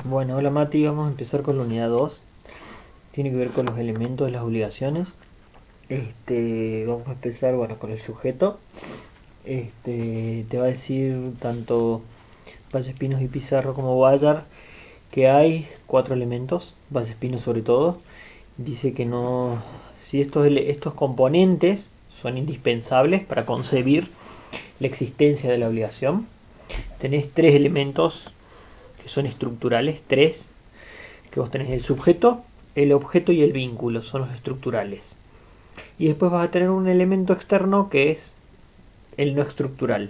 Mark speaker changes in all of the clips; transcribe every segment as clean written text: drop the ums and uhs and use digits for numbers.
Speaker 1: Bueno, hola Mati, vamos a empezar con la unidad 2. Tiene que ver con los elementos de las obligaciones. Vamos a empezar con el sujeto. Te va a decir tanto Vallespinos y Pizarro como Bayar que hay 4 elementos, Vallespinos sobre todo. Dice que no, si estos componentes son indispensables para concebir la existencia de la obligación, tenés 3 elementos que son estructurales, que vos tenés el sujeto, el objeto y el vínculo, son los estructurales. Y después vas a tener un elemento externo que es el no estructural,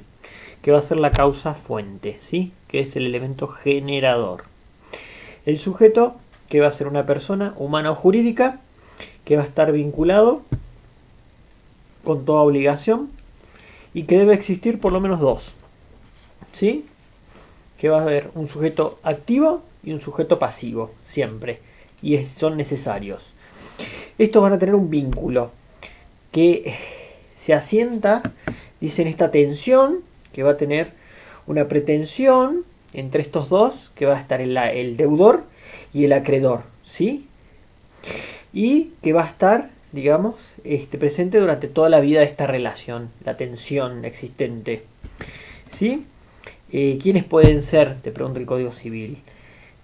Speaker 1: que va a ser la causa fuente, ¿sí? Que es el elemento generador. El sujeto, que va a ser una persona humana o jurídica, que va a estar vinculado con toda obligación y que debe existir por lo menos 2, ¿sí? Que va a haber un sujeto activo y un sujeto pasivo, siempre, y son necesarios. Estos van a tener un vínculo que se asienta, dicen, esta tensión, que va a tener una pretensión entre estos dos, que va a estar el deudor y el acreedor, ¿sí? Y que va a estar, digamos, presente durante toda la vida de esta relación, la tensión existente, ¿sí? ¿Quiénes pueden ser? Te pregunta el Código Civil.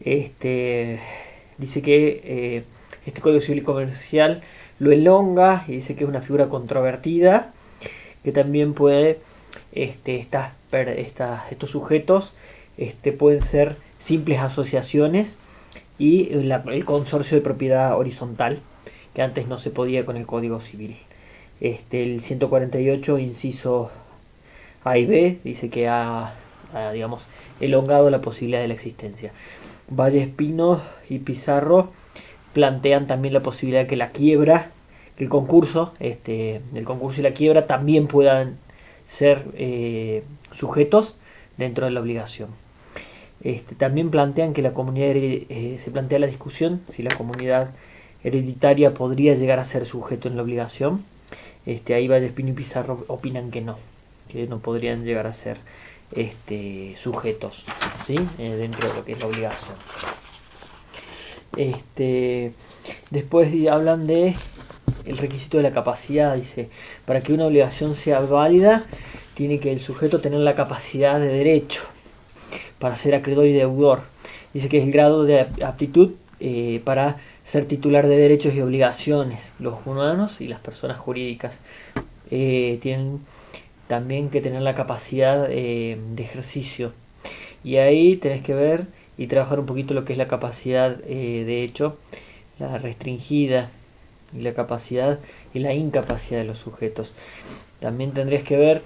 Speaker 1: Dice que este Código Civil Comercial lo elonga y dice que es una figura controvertida, que también puede, estos sujetos pueden ser simples asociaciones y el consorcio de propiedad horizontal, que antes no se podía con el Código Civil. El 148, inciso A y B, dice que digamos, elongado la posibilidad de la existencia. Vallespino y Pizarro plantean también la posibilidad de que la quiebra, que el concurso y la quiebra también puedan ser sujetos dentro de la obligación. También plantean que la comunidad se plantea la discusión si la comunidad hereditaria podría llegar a ser sujeto en la obligación. Ahí Vallespino y Pizarro opinan que no podrían llegar a ser sujetos, ¿sí? Dentro de lo que es la obligación. Después hablan de el requisito de la capacidad. Dice, para que una obligación sea válida, tiene que el sujeto tener la capacidad de derecho para ser acreedor y deudor. Dice que es el grado de aptitud para ser titular de derechos y obligaciones. Los humanos y las personas jurídicas tienen también que tener la capacidad de ejercicio. Y ahí tenés que ver y trabajar un poquito lo que es la capacidad de hecho, la restringida, y la capacidad y la incapacidad de los sujetos. También tendrías que ver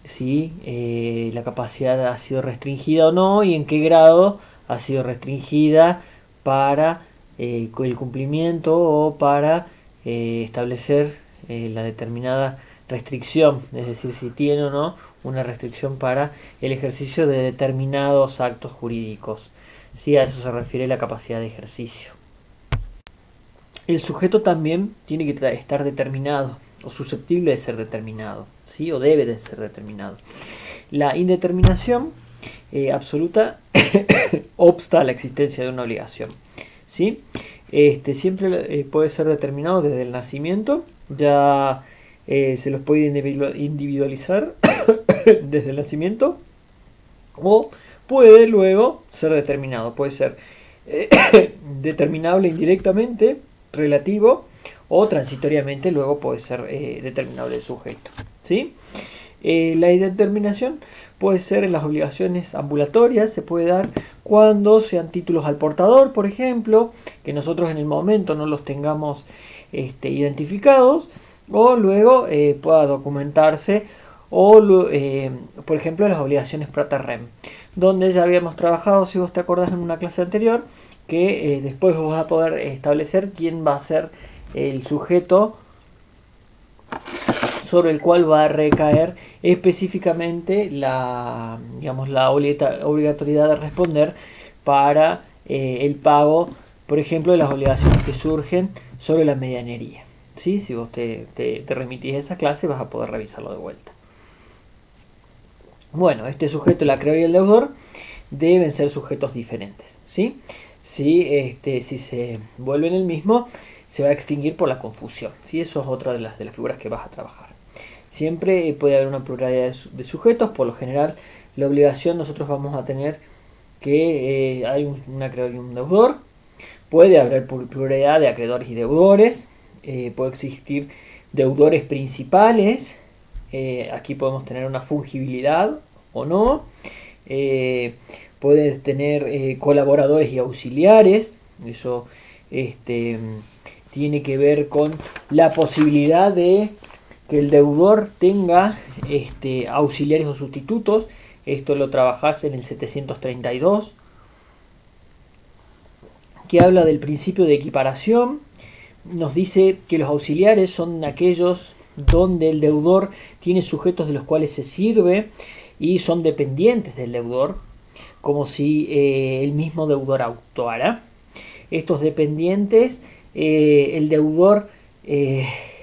Speaker 1: si la capacidad ha sido restringida o no y en qué grado ha sido restringida para el cumplimiento o para establecer la determinada restricción, es decir, si tiene o no una restricción para el ejercicio de determinados actos jurídicos. Sí, a eso se refiere la capacidad de ejercicio. El sujeto también tiene que estar determinado o susceptible de ser determinado, ¿sí? O debe de ser determinado. La indeterminación absoluta obsta a la existencia de una obligación, ¿sí? Siempre puede ser determinado desde el nacimiento, ya se los puede individualizar desde el nacimiento, o puede luego ser determinado, puede ser determinable indirectamente, relativo, o transitoriamente luego puede ser determinable el sujeto, ¿sí? La indeterminación puede ser en las obligaciones ambulatorias, se puede dar cuando sean títulos al portador, por ejemplo, que nosotros en el momento no los tengamos identificados, o luego pueda documentarse, o por ejemplo las obligaciones Prater-Rem, donde ya habíamos trabajado, si vos te acordás en una clase anterior, que después vos vas a poder establecer quién va a ser el sujeto sobre el cual va a recaer específicamente la obligatoriedad de responder para el pago, por ejemplo, de las obligaciones que surgen sobre la medianería. ¿Sí? Si vos te remitís a esa clase vas a poder revisarlo de vuelta. Bueno, este sujeto, el acreedor y el deudor, deben ser sujetos diferentes, ¿sí? Si se vuelven el mismo, se va a extinguir por la confusión, ¿sí? Eso es otra de las figuras que vas a trabajar. Siempre puede haber una pluralidad de sujetos. Por lo general, la obligación nosotros vamos a tener que hay un acreedor y un deudor. Puede haber pluralidad de acreedores y deudores. Puede existir deudores principales. Aquí podemos tener una fungibilidad o no. Puede tener colaboradores y auxiliares. Eso tiene que ver con la posibilidad de que el deudor tenga auxiliares o sustitutos. Esto lo trabajás en el 732, que habla del principio de equiparación. Nos dice que los auxiliares son aquellos donde el deudor tiene sujetos de los cuales se sirve y son dependientes del deudor, como si el mismo deudor actuara. Estos dependientes, el deudor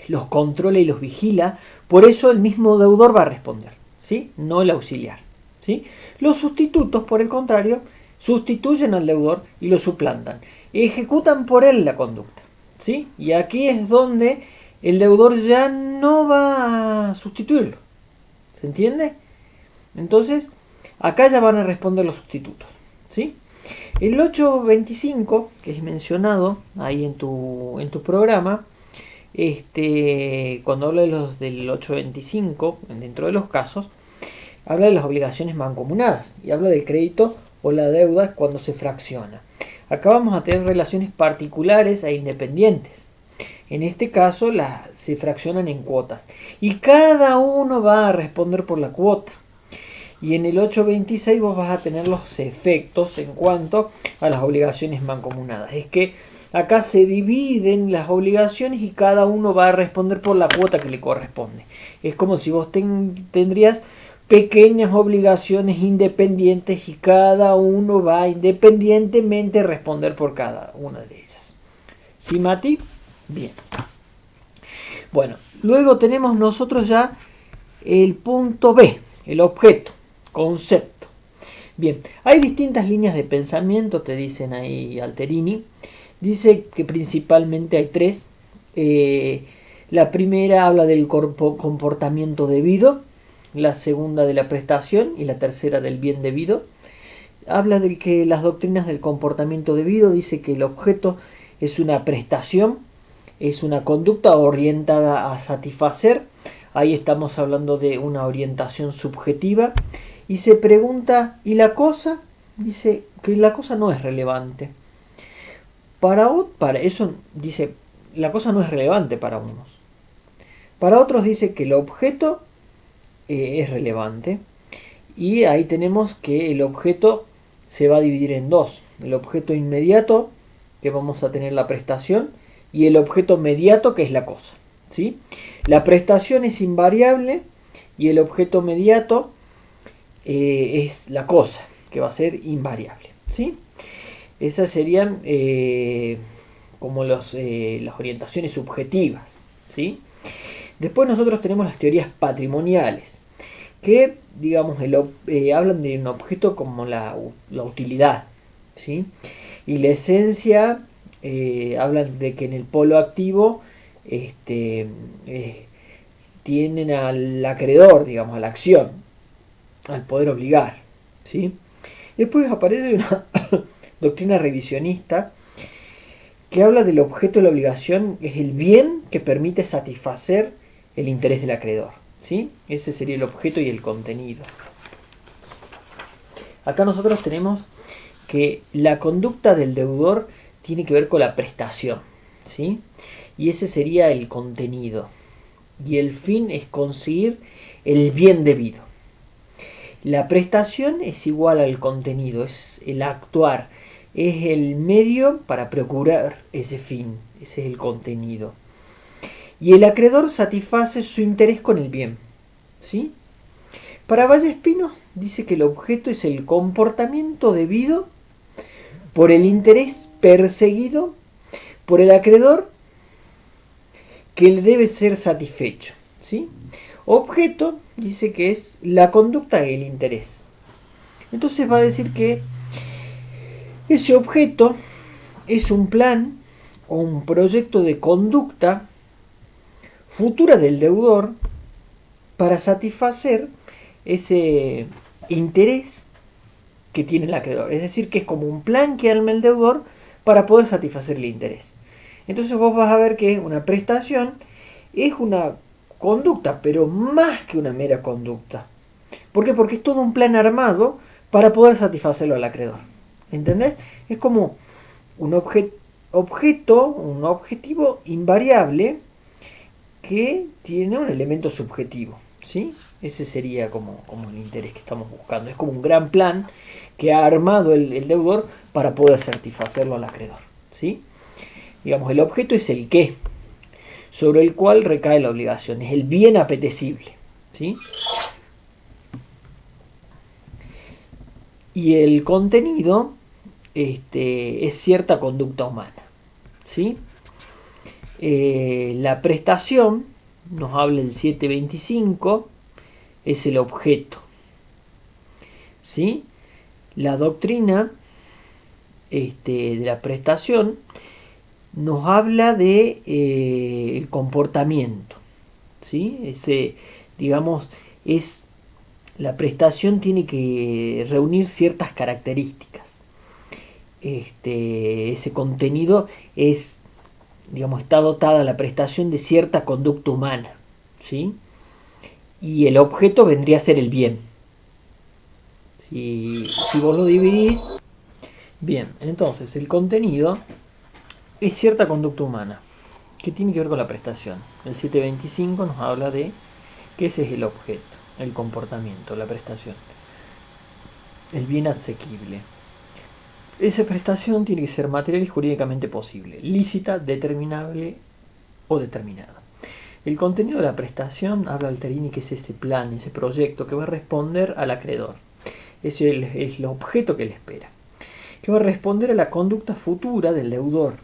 Speaker 1: los controla y los vigila, por eso el mismo deudor va a responder, ¿sí? No el auxiliar, ¿sí? Los sustitutos, por el contrario, sustituyen al deudor y lo suplantan, ejecutan por él la conducta, ¿sí? Y aquí es donde el deudor ya no va a sustituirlo, ¿se entiende? Entonces, acá ya van a responder los sustitutos, ¿sí? El 825, que es mencionado ahí en tu programa, cuando habla del 825, dentro de los casos, habla de las obligaciones mancomunadas y habla del crédito o la deuda cuando se fracciona. Acá vamos a tener relaciones particulares e independientes. En este caso se fraccionan en cuotas y cada uno va a responder por la cuota. Y en el 826 vos vas a tener los efectos en cuanto a las obligaciones mancomunadas. Es que acá se dividen las obligaciones y cada uno va a responder por la cuota que le corresponde. Es como si vos tendrías pequeñas obligaciones independientes y cada uno va a independientemente responder por cada una de ellas. ¿Sí, Mati? Bien. Bueno, luego tenemos nosotros ya el punto B, el objeto, concepto. Bien, hay distintas líneas de pensamiento, te dicen ahí Alterini. Dice que principalmente hay tres. La primera habla del comportamiento debido, la segunda de la prestación y la tercera del bien debido. Habla de que las doctrinas del comportamiento debido dice que el objeto es una prestación, es una conducta orientada a satisfacer. Ahí estamos hablando de una orientación subjetiva. Y se pregunta, ¿y la cosa? Dice que la cosa no es relevante. Para eso dice, la cosa no es relevante para unos. Para otros dice que el objeto es relevante. Y ahí tenemos que el objeto se va a dividir en dos. El objeto inmediato, que vamos a tener la prestación, y el objeto mediato, que es la cosa, ¿sí? La prestación es invariable y el objeto mediato es la cosa, que va a ser invariable, ¿sí? Esas serían como las orientaciones subjetivas, ¿sí? Después nosotros tenemos las teorías patrimoniales, que digamos hablan de un objeto como la utilidad, ¿sí? Y la esencia hablan de que en el polo activo tienen al acreedor, digamos, a la acción, al poder obligar, ¿sí? Después aparece una doctrina revisionista que habla del objeto de la obligación es el bien que permite satisfacer el interés del acreedor, ¿sí? Ese sería el objeto y el contenido. Acá nosotros tenemos que la conducta del deudor tiene que ver con la prestación, ¿sí? Y ese sería el contenido. Y el fin es conseguir el bien debido. La prestación es igual al contenido, es el actuar, es el medio para procurar ese fin, ese es el contenido. Y el acreedor satisface su interés con el bien, ¿sí? Para Vallespino dice que el objeto es el comportamiento debido por el interés perseguido por el acreedor que le debe ser satisfecho, ¿sí? Objeto dice que es la conducta y el interés. Entonces va a decir que ese objeto es un plan o un proyecto de conducta futura del deudor para satisfacer ese interés que tiene el acreedor. Es decir, que es como un plan que arma el deudor para poder satisfacer el interés. Entonces vos vas a ver que una prestación es una conducta, pero más que una mera conducta. ¿Por qué? Porque es todo un plan armado para poder satisfacerlo al acreedor. ¿Entendés? Es como un objeto, un objetivo invariable que tiene un elemento subjetivo. ¿Sí? Ese sería como el interés que estamos buscando. Es como un gran plan que ha armado el deudor para poder satisfacerlo al acreedor. ¿Sí? Digamos, el objeto es el qué, sobre el cual recae la obligación. Es el bien apetecible. ¿Sí? Y el contenido es cierta conducta humana. ¿Sí? La prestación, nos habla el 725, es el objeto. ¿Sí? La doctrina de la prestación nos habla de el comportamiento. ¿Sí? Ese, digamos, la prestación tiene que reunir ciertas características. Ese contenido es, digamos, está dotada la prestación de cierta conducta humana. ¿Sí? Y el objeto vendría a ser el bien. Si vos lo dividís, bien, entonces el contenido es cierta conducta humana, que tiene que ver con la prestación. El 725 nos habla de que ese es el objeto, el comportamiento, la prestación, el bien asequible. Esa prestación tiene que ser material y jurídicamente posible, lícita, determinable o determinada. El contenido de la prestación, habla Alterini, que es este plan, ese proyecto que va a responder al acreedor. Es el objeto que le espera. Que va a responder a la conducta futura del deudor.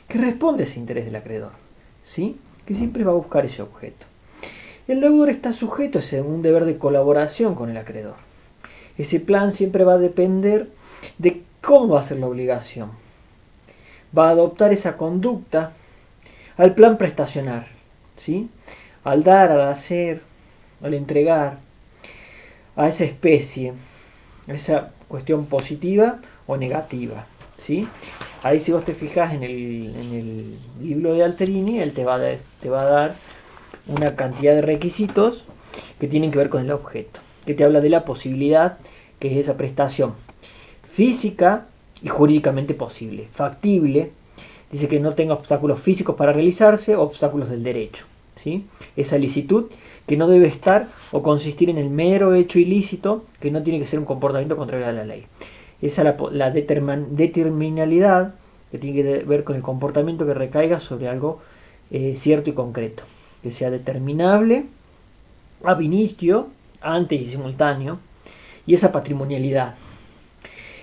Speaker 1: Que responde a ese interés del acreedor. ¿Sí? Que siempre va a buscar ese objeto. El deudor está sujeto a un deber de colaboración con el acreedor. Ese plan siempre va a depender de cómo va a ser la obligación. Va a adoptar esa conducta al plan prestacional. ¿Sí? Al dar, al hacer, al entregar a esa especie, a esa cuestión positiva o negativa. ¿Sí? Ahí, si vos te fijas en el libro de Alterini, él te va a dar una cantidad de requisitos que tienen que ver con el objeto, que te habla de la posibilidad, que es esa prestación física y jurídicamente posible, factible. Dice que no tenga obstáculos físicos para realizarse, obstáculos del derecho. ¿Sí? Esa licitud que no debe estar o consistir en el mero hecho ilícito, que no tiene que ser un comportamiento contrario a la ley. Esa es la determinalidad, que tiene que ver con el comportamiento que recaiga sobre algo cierto y concreto. Que sea determinable, ab initio, antes y simultáneo, y esa patrimonialidad.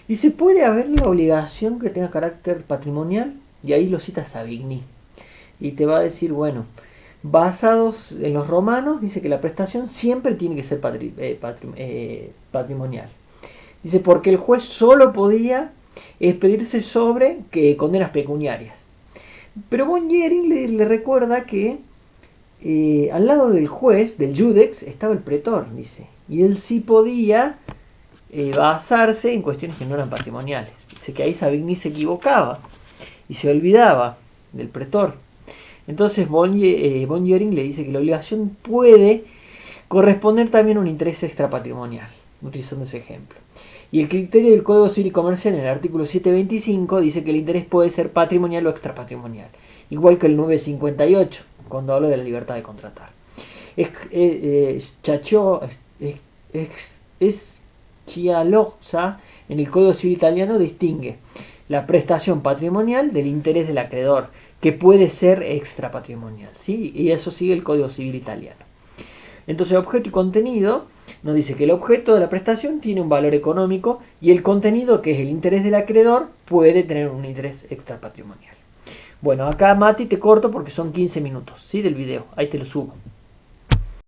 Speaker 1: Y se puede haber la obligación que tenga carácter patrimonial, y ahí lo cita Savigny. Y te va a decir, bueno, basados en los romanos, dice que la prestación siempre tiene que ser patrimonial. Dice, porque el juez solo podía expedirse sobre condenas pecuniarias. Pero von Jhering le recuerda que al lado del juez, del judex, estaba el pretor, dice. Y él sí podía basarse en cuestiones que no eran patrimoniales. Dice que ahí Savigny se equivocaba y se olvidaba del pretor. Entonces von Jhering le dice que la obligación puede corresponder también a un interés extrapatrimonial, utilizando ese ejemplo. Y el criterio del Código Civil y Comercial en el artículo 725 dice que el interés puede ser patrimonial o extrapatrimonial, igual que el 958, cuando habla de la libertad de contratar. Schialoza en el Código Civil italiano distingue la prestación patrimonial del interés del acreedor, que puede ser extrapatrimonial, ¿sí? Y eso sigue el Código Civil italiano. Entonces, objeto y contenido nos dice que el objeto de la prestación tiene un valor económico y el contenido, que es el interés del acreedor, puede tener un interés extrapatrimonial. Bueno, acá Mati te corto porque son 15 minutos, ¿sí? Del video. Ahí te lo subo.